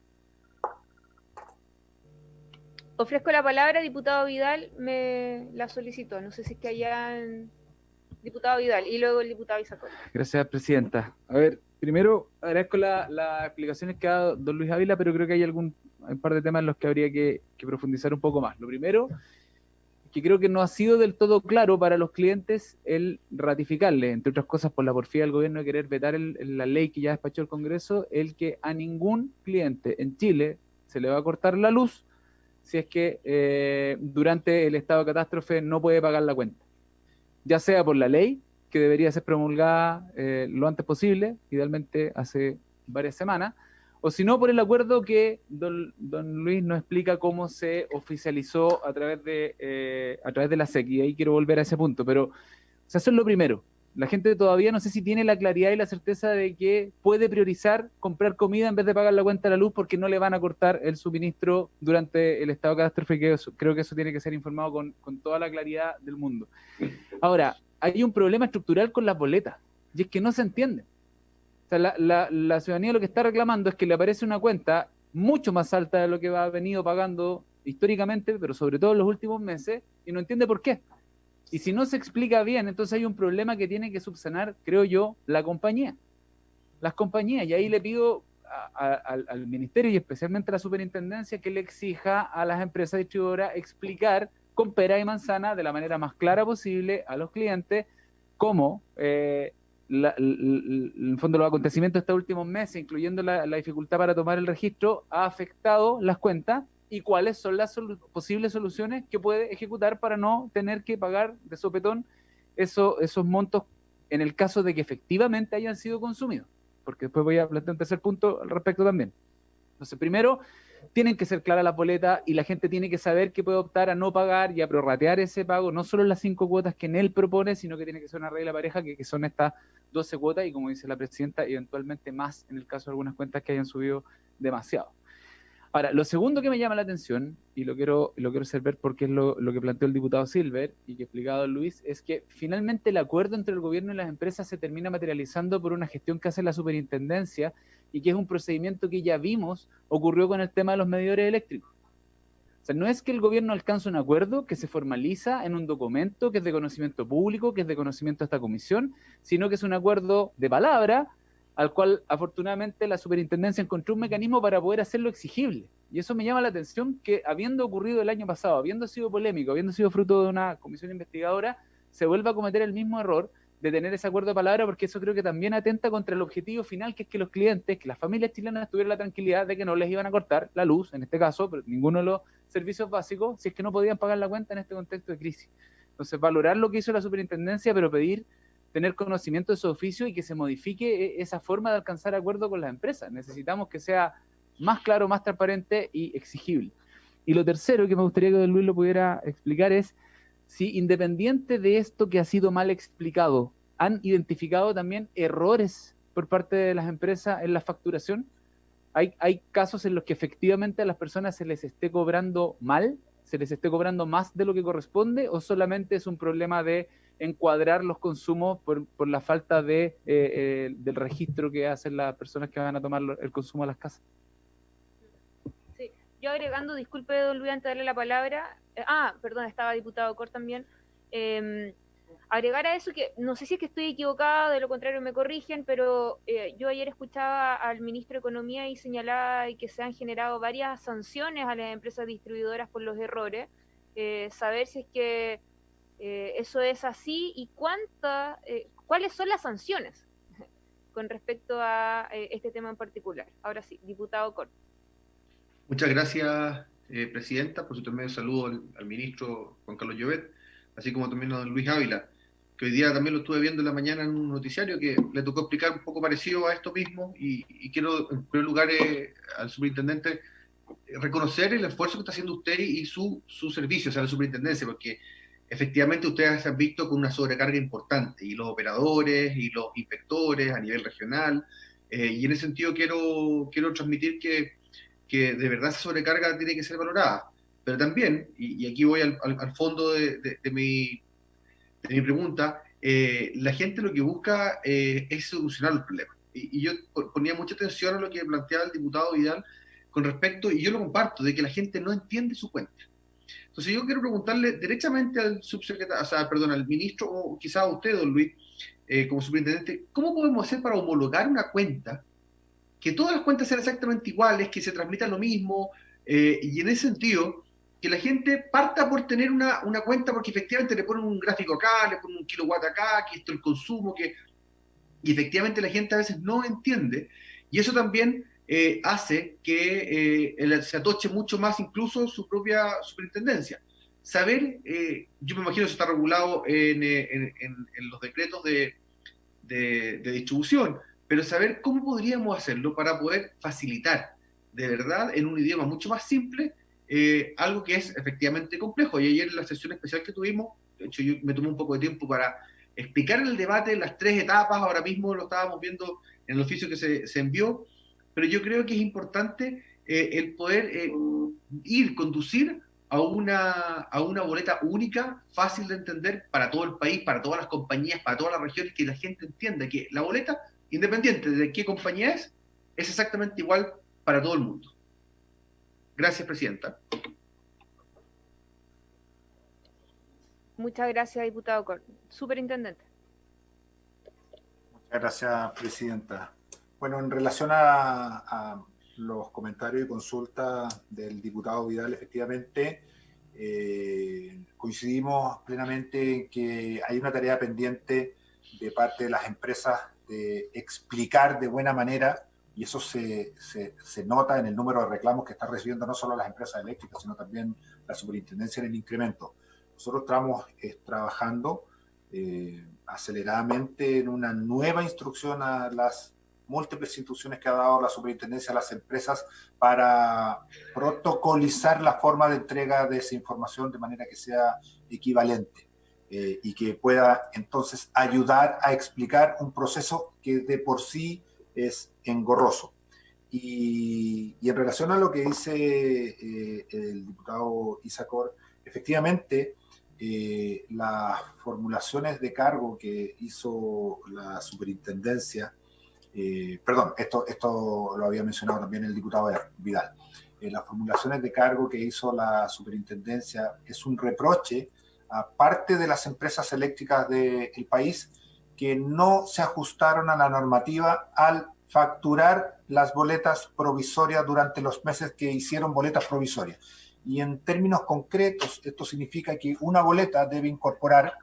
Speaker 1: Ofrezco la palabra, diputado Vidal, me la solicitó. No sé si es que hayan... Diputado Vidal, y luego el diputado Isacón.
Speaker 7: Gracias, presidenta. A ver, primero agradezco las explicaciones que ha dado don Luis Ávila, pero creo que hay un par de temas en los que habría que profundizar un poco más. Lo primero, que creo que no ha sido del todo claro para los clientes el ratificarle, entre otras cosas por la porfía del gobierno de querer vetar la ley que ya despachó el Congreso, el que a ningún cliente en Chile se le va a cortar la luz si es que durante el estado de catástrofe no puede pagar la cuenta. Ya sea por la ley, que debería ser promulgada lo antes posible, idealmente hace varias semanas, o si no por el acuerdo que don Luis nos explica cómo se oficializó a través de la SEC, y ahí quiero volver a ese punto, pero o sea, eso es lo primero. La gente todavía no sé si tiene la claridad y la certeza de que puede priorizar comprar comida en vez de pagar la cuenta de la luz porque no le van a cortar el suministro durante el estado de catástrofe. Creo que eso tiene que ser informado con toda la claridad del mundo. Ahora, hay un problema estructural con las boletas, y es que no se entiende. O sea, la ciudadanía lo que está reclamando es que le aparece una cuenta mucho más alta de lo que ha venido pagando históricamente, pero sobre todo en los últimos meses, y no entiende por qué. Y si no se explica bien, entonces hay un problema que tiene que subsanar, creo yo, la compañía. Las compañías, y ahí le pido al Ministerio y especialmente a la Superintendencia que le exija a las empresas distribuidoras explicar con pera y manzana de la manera más clara posible a los clientes cómo en el fondo los acontecimientos de estos últimos meses, incluyendo la dificultad para tomar el registro, ha afectado las cuentas y cuáles son las posibles soluciones que puede ejecutar para no tener que pagar de sopetón esos montos en el caso de que efectivamente hayan sido consumidos. Porque después voy a plantear un tercer punto al respecto también. Entonces, primero, tienen que ser claras las boletas y la gente tiene que saber que puede optar a no pagar y a prorratear ese pago, no solo las 5 cuotas que él propone, sino que tiene que ser una regla pareja que son estas 12 cuotas y, como dice la presidenta, eventualmente más en el caso de algunas cuentas que hayan subido demasiado. Ahora, lo segundo que me llama la atención, y lo quiero observar porque es lo que planteó el diputado Silver y que ha explicado Luis, es que finalmente el acuerdo entre el gobierno y las empresas se termina materializando por una gestión que hace la superintendencia y que es un procedimiento que ya vimos ocurrió con el tema de los medidores eléctricos. O sea, no es que el gobierno alcance un acuerdo que se formaliza en un documento que es de conocimiento público, que es de conocimiento de esta comisión, sino que es un acuerdo de palabra, al cual afortunadamente la superintendencia encontró un mecanismo para poder hacerlo exigible. Y eso me llama la atención que, habiendo ocurrido el año pasado, habiendo sido polémico, habiendo sido fruto de una comisión investigadora, se vuelva a cometer el mismo error de tener ese acuerdo de palabra, porque eso creo que también atenta contra el objetivo final, que es que los clientes, que las familias chilenas tuvieran la tranquilidad de que no les iban a cortar la luz, en este caso, pero ninguno de los servicios básicos, si es que no podían pagar la cuenta en este contexto de crisis. Entonces, valorar lo que hizo la superintendencia, pero tener conocimiento de su oficio y que se modifique esa forma de alcanzar acuerdo con las empresas. Necesitamos que sea más claro, más transparente y exigible. Y lo tercero que me gustaría que don Luis lo pudiera explicar es si, independiente de esto que ha sido mal explicado, han identificado también errores por parte de las empresas en la facturación. Hay casos en los que efectivamente a las personas se les esté cobrando mal, se les esté cobrando más de lo que corresponde, o solamente es un problema de encuadrar los consumos por la falta de del registro que hacen las personas que van a tomar el consumo a las casas.
Speaker 1: Sí, yo agregando, disculpe, don Luis, antes de darle la palabra, perdón, estaba diputado Cor también, agregar a eso que no sé si es que estoy equivocada, de lo contrario me corrigen, pero yo ayer escuchaba al ministro de Economía y señalaba que se han generado varias sanciones a las empresas distribuidoras por los errores. Saber si es que eso es así y cuáles son las sanciones con respecto a este tema en particular. Ahora sí, diputado Cor.
Speaker 4: Muchas gracias, presidenta. Por su intermedio saludo al ministro Juan Carlos Llobet, así como también a don Luis Ávila, que hoy día también lo estuve viendo en la mañana en un noticiario que le tocó explicar un poco parecido a esto mismo, y quiero en primer lugar al superintendente reconocer el esfuerzo que está haciendo usted y su servicio, o sea, la superintendencia, porque efectivamente ustedes se han visto con una sobrecarga importante, y los operadores y los inspectores a nivel regional, y en ese sentido quiero transmitir que de verdad esa sobrecarga tiene que ser valorada, pero también, y aquí voy al fondo de mi pregunta, la gente lo que busca es solucionar los problemas, y yo ponía mucha atención a lo que planteaba el diputado Vidal con respecto, y yo lo comparto, de que la gente no entiende su cuenta. Entonces yo quiero preguntarle directamente al subsecretario, al ministro, o quizás a usted, don Luis, como superintendente, ¿cómo podemos hacer para homologar una cuenta, que todas las cuentas sean exactamente iguales, que se transmitan lo mismo, y en ese sentido, que la gente parta por tener una cuenta, porque efectivamente le ponen un gráfico acá, le ponen un kilowatt acá, que esto es el consumo, y efectivamente la gente a veces no entiende, y eso también hace que se atoche mucho más incluso su propia superintendencia. Saber, yo me imagino que eso está regulado en los decretos de distribución, pero saber cómo podríamos hacerlo para poder facilitar de verdad en un idioma mucho más simple algo que es efectivamente complejo. Y ayer en la sesión especial que tuvimos, de hecho yo me tomé un poco de tiempo para explicar en el debate las 3 etapas, ahora mismo lo estábamos viendo en el oficio que se envió, pero yo creo que es importante el poder conducir a una boleta única, fácil de entender para todo el país, para todas las compañías, para todas las regiones, que la gente entienda que la boleta, independiente de qué compañía es exactamente igual para todo el mundo. Gracias, presidenta.
Speaker 1: Muchas gracias, diputado Cor. Superintendente.
Speaker 6: Muchas gracias, presidenta. Bueno, en relación a los comentarios y consultas del diputado Vidal, efectivamente, coincidimos plenamente en que hay una tarea pendiente de parte de las empresas de explicar de buena manera, y eso se nota en el número de reclamos que están recibiendo no solo las empresas eléctricas, sino también la superintendencia en el incremento. Nosotros estamos trabajando aceleradamente en una nueva instrucción a las múltiples instrucciones que ha dado la superintendencia a las empresas para protocolizar la forma de entrega de esa información de manera que sea equivalente y que pueda entonces ayudar a explicar un proceso que de por sí es engorroso. Y en relación a lo que dice el diputado Isacor, efectivamente las formulaciones de cargo que hizo la superintendencia, esto lo había mencionado también el diputado Vidal, las formulaciones de cargo que hizo la superintendencia es un reproche a parte de las empresas eléctricas del país que no se ajustaron a la normativa al facturar las boletas provisorias durante los meses que hicieron boletas provisorias. Y en términos concretos, esto significa que una boleta debe incorporar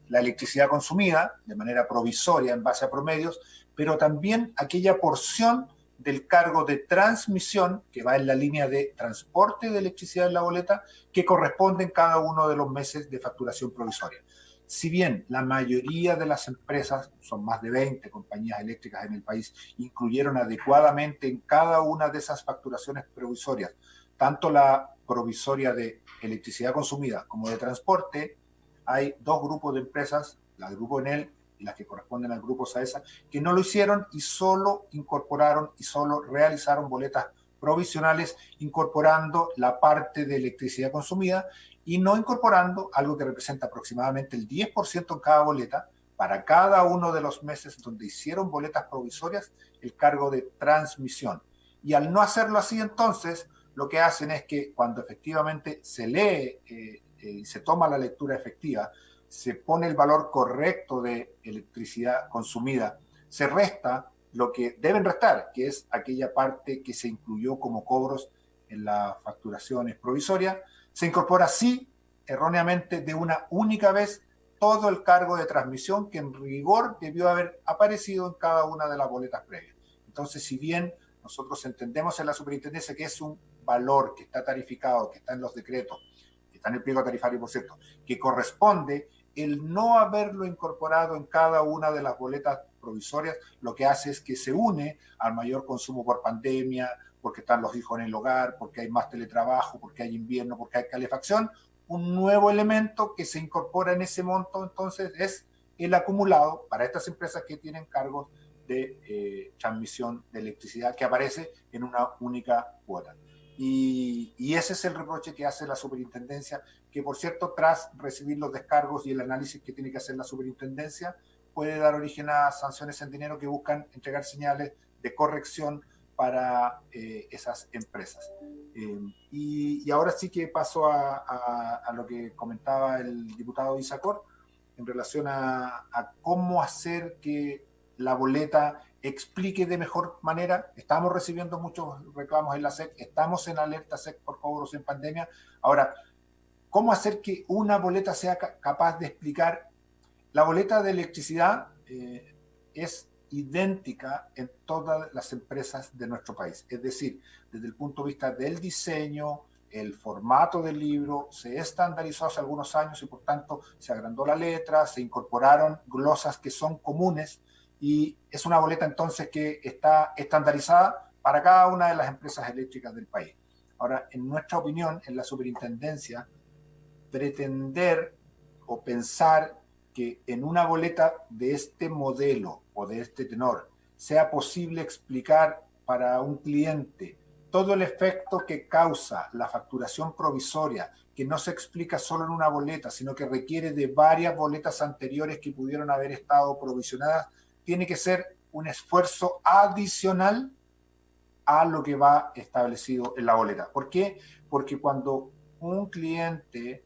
Speaker 6: la electricidad consumida de manera provisoria en base a promedios, pero también aquella porción del cargo de transmisión que va en la línea de transporte de electricidad en la boleta que corresponde en cada uno de los meses de facturación provisoria. Si bien la mayoría de las empresas, son más de 20 compañías eléctricas en el país, incluyeron adecuadamente en cada una de esas facturaciones provisorias, tanto la provisoria de electricidad consumida como de transporte, hay 2 grupos de empresas, la del grupo Enel y las que corresponden al grupo SAESA, que no lo hicieron y solo incorporaron y solo realizaron boletas provisionales, incorporando la parte de electricidad consumida y no incorporando algo que representa aproximadamente el 10% en cada boleta, para cada uno de los meses donde hicieron boletas provisorias, el cargo de transmisión. Y al no hacerlo así, entonces, lo que hacen es que cuando efectivamente se lee y se toma la lectura efectiva, se pone el valor correcto de electricidad consumida, se resta lo que deben restar, que es aquella parte que se incluyó como cobros en las facturaciones provisorias, se incorpora así, erróneamente, de una única vez, todo el cargo de transmisión que en rigor debió haber aparecido en cada una de las boletas previas. Entonces, si bien nosotros entendemos en la superintendencia que es un valor que está tarificado, que está en los decretos, que está en el pliego tarifario, por cierto, que corresponde, el no haberlo incorporado en cada una de las boletas provisorias, lo que hace es que se une al mayor consumo por pandemia, porque están los hijos en el hogar, porque hay más teletrabajo, porque hay invierno, porque hay calefacción. Un nuevo elemento que se incorpora en ese monto, entonces, es el acumulado para estas empresas que tienen cargos de transmisión de electricidad, que aparece en una única cuota. Y ese es el reproche que hace la superintendencia, que por cierto, tras recibir los descargos y el análisis que tiene que hacer la superintendencia, puede dar origen a sanciones en dinero que buscan entregar señales de corrección para esas empresas. Y ahora sí que paso a lo que comentaba el diputado Isacor en relación a cómo hacer que la boleta explique de mejor manera. Estamos recibiendo muchos reclamos en la SEC, estamos en alerta SEC por cobros en pandemia. Ahora, ¿cómo hacer que una boleta sea capaz de explicar? La boleta de electricidad es idéntica en todas las empresas de nuestro país. Es decir, desde el punto de vista del diseño, el formato del libro, se estandarizó hace algunos años y por tanto se agrandó la letra, se incorporaron glosas que son comunes y es una boleta entonces que está estandarizada para cada una de las empresas eléctricas del país. Ahora, en nuestra opinión, en la superintendencia, pretender o pensar que en una boleta de este modelo o de este tenor sea posible explicar para un cliente todo el efecto que causa la facturación provisoria, que no se explica solo en una boleta, sino que requiere de varias boletas anteriores que pudieron haber estado provisionadas, tiene que ser un esfuerzo adicional a lo que va establecido en la boleta. ¿Por qué? Porque cuando un cliente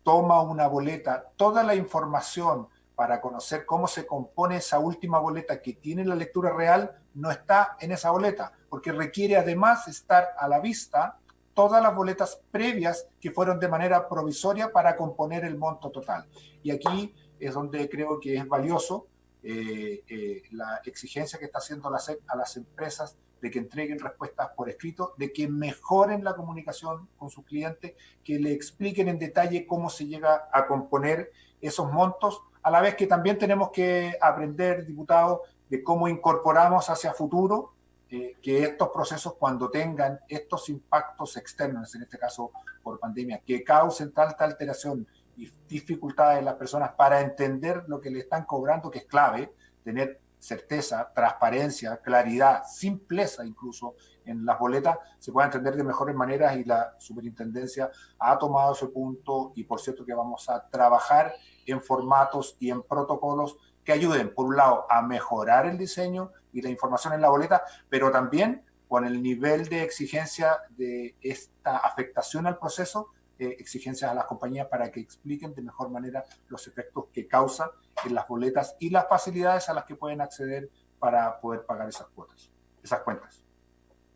Speaker 6: toma una boleta, toda la información para conocer cómo se compone esa última boleta que tiene la lectura real no está en esa boleta, porque requiere además estar a la vista todas las boletas previas que fueron de manera provisoria para componer el monto total. Y aquí es donde creo que es valioso la exigencia que está haciendo la SEC a las empresas de que entreguen respuestas por escrito, de que mejoren la comunicación con sus clientes, que le expliquen en detalle cómo se llega a componer esos montos, a la vez que también tenemos que aprender, diputado, de cómo incorporamos hacia futuro que estos procesos, cuando tengan estos impactos externos, en este caso por pandemia, que causen tanta alteración y dificultades en las personas para entender lo que le están cobrando, que es clave, tener certeza, transparencia, claridad, simpleza incluso en las boletas, se pueda entender de mejores maneras y la superintendencia ha tomado ese punto y por cierto que vamos a trabajar en formatos y en protocolos que ayuden, por un lado, a mejorar el diseño y la información en la boleta, pero también con el nivel de exigencia de esta afectación al proceso, exigencias a las compañías para que expliquen de mejor manera los efectos que causa en las boletas y las facilidades a las que pueden acceder para poder pagar esas cuotas, esas cuentas.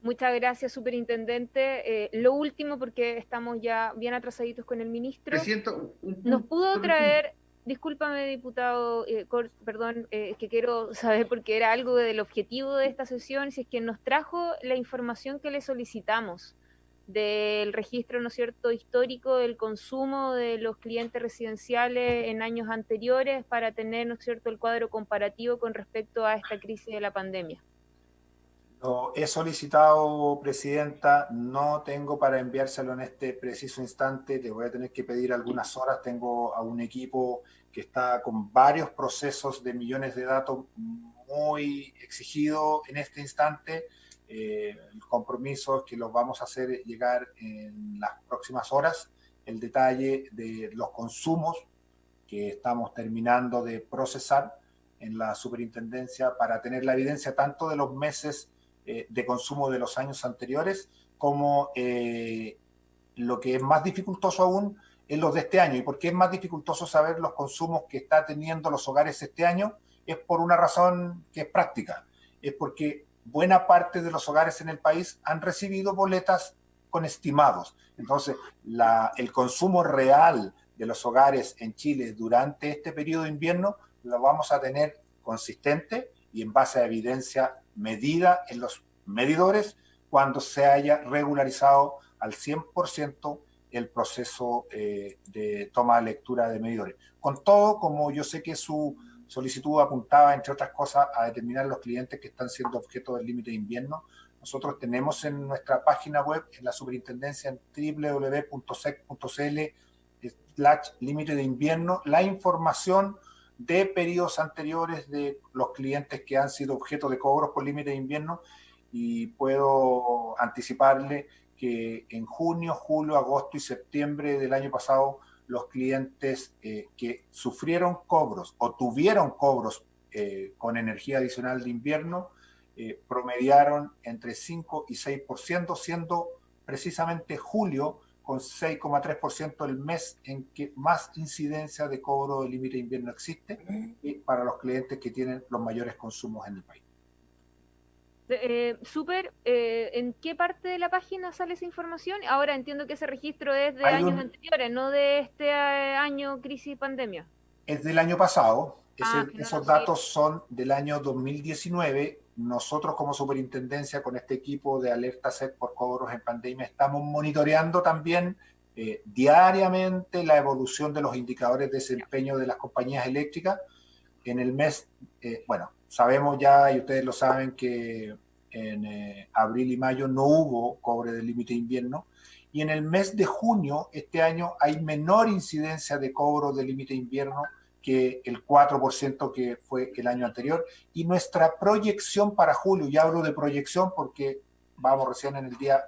Speaker 1: Muchas gracias, superintendente. Lo último, porque estamos ya bien atrasaditos con el ministro. ¿Nos pudo traer, discúlpame, diputado, perdón, que quiero saber porque era algo del objetivo de esta sesión, si es que nos trajo la información que le solicitamos del registro, ¿no es cierto?, histórico del consumo de los clientes residenciales en años anteriores para tener, ¿no es cierto?, el cuadro comparativo con respecto a esta crisis de la pandemia?
Speaker 6: Lo he solicitado, presidenta, no tengo para enviárselo en este preciso instante, le voy a tener que pedir algunas horas, tengo a un equipo que está con varios procesos de millones de datos muy exigido en este instante. El compromiso es que los vamos a hacer llegar en las próximas horas, el detalle de los consumos que estamos terminando de procesar en la superintendencia para tener la evidencia tanto de los meses de consumo de los años anteriores como lo que es más dificultoso aún es los de este año. ¿Y por qué es más dificultoso saber los consumos que están teniendo los hogares este año? Es por una razón que es práctica. Es porque buena parte de los hogares en el país han recibido boletas con estimados. Entonces, el consumo real de los hogares en Chile durante este periodo de invierno lo vamos a tener consistente y en base a evidencia medida en los medidores cuando se haya regularizado al 100% el proceso de toma de lectura de medidores. Con todo, como yo sé que su solicitud apuntaba, entre otras cosas, a determinar los clientes que están siendo objeto del límite de invierno, nosotros tenemos en nuestra página web, en la superintendencia, en www.sec.cl/límite de invierno, la información de periodos anteriores de los clientes que han sido objeto de cobros por límite de invierno, y puedo anticiparle que en junio, julio, agosto y septiembre del año pasado los clientes que sufrieron cobros o tuvieron cobros con energía adicional de invierno promediaron entre 5 y 6%, siendo precisamente julio con 6,3% el mes en que más incidencia de cobro de límite de invierno existe para los clientes que tienen los mayores consumos en el país.
Speaker 1: ¿En qué parte de la página sale esa información? Ahora entiendo que ese registro es de años anteriores, no de este año crisis pandemia.
Speaker 6: Es del año pasado. Esos datos son del año 2019. Nosotros como superintendencia con este equipo de alerta SEC por cobros en pandemia estamos monitoreando también diariamente la evolución de los indicadores de desempeño de las compañías eléctricas. En el mes, sabemos ya, y ustedes lo saben, que en abril y mayo no hubo cobre del límite de invierno, y en el mes de junio este año hay menor incidencia de cobro del límite de invierno que el 4% que fue el año anterior, y nuestra proyección para julio, y hablo de proyección porque vamos recién en el día,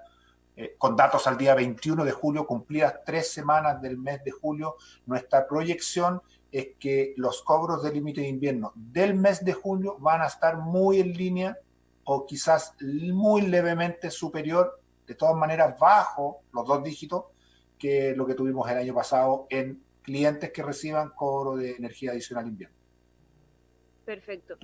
Speaker 6: con datos al día 21 de julio, cumplidas 3 semanas del mes de julio, nuestra proyección es que los cobros del límite de invierno del mes de julio van a estar muy en línea o quizás muy levemente superior, de todas maneras bajo los 2 dígitos, que lo que tuvimos el año pasado en clientes que reciban cobro de energía adicional invierno.
Speaker 1: Perfecto.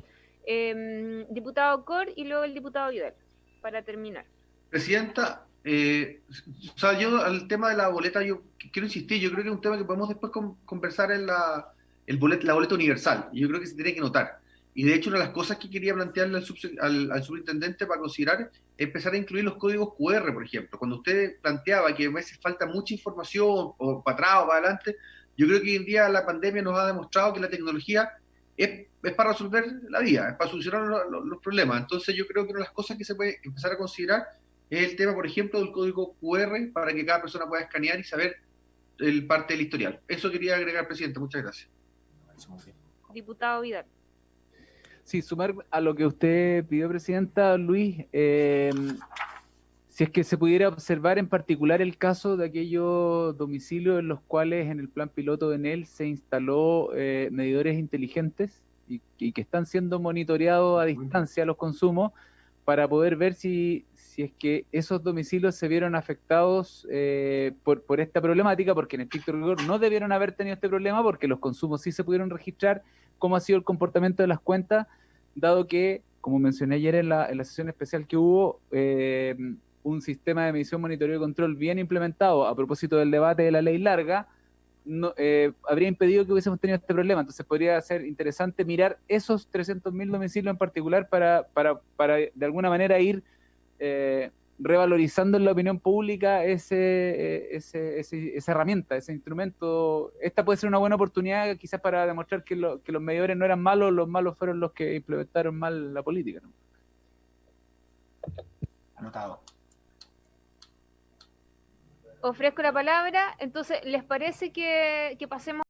Speaker 1: Diputado Cor y luego el diputado Vidal, para terminar.
Speaker 4: Presidenta, yo al tema de la boleta, yo quiero insistir, yo creo que es un tema que podemos después conversar en la boleta universal. Yo creo que se tiene que notar. Y de hecho, una de las cosas que quería plantearle al superintendente para considerar es empezar a incluir los códigos QR, por ejemplo. Cuando usted planteaba que a veces falta mucha información, o para atrás o para adelante, yo creo que hoy en día la pandemia nos ha demostrado que la tecnología es para resolver la vida, es para solucionar los problemas. Entonces yo creo que una de las cosas que se puede empezar a considerar es el tema, por ejemplo, del código QR para que cada persona pueda escanear y saber el parte del historial. Eso quería agregar, presidente. Muchas gracias.
Speaker 1: Diputado Vidal.
Speaker 7: Sí, sumar a lo que usted pidió, presidenta, Luis, si es que se pudiera observar en particular el caso de aquellos domicilios en los cuales en el plan piloto de Enel se instaló medidores inteligentes y que están siendo monitoreados a distancia los consumos para poder ver si es que esos domicilios se vieron afectados por esta problemática, porque en estricto rigor no debieron haber tenido este problema porque los consumos sí se pudieron registrar, cómo ha sido el comportamiento de las cuentas, dado que, como mencioné ayer en la sesión especial que hubo, un sistema de medición, monitoreo y control bien implementado a propósito del debate de la ley larga, habría impedido que hubiésemos tenido este problema. Entonces podría ser interesante mirar esos 300.000 domicilios en particular para de alguna manera ir revalorizando en la opinión pública esa herramienta, ese instrumento. Esta puede ser una buena oportunidad quizás para demostrar que los medidores no eran malos, los malos fueron los que implementaron mal la política, ¿no?
Speaker 6: Anotado.
Speaker 1: Ofrezco la palabra, entonces, ¿les parece que pasemos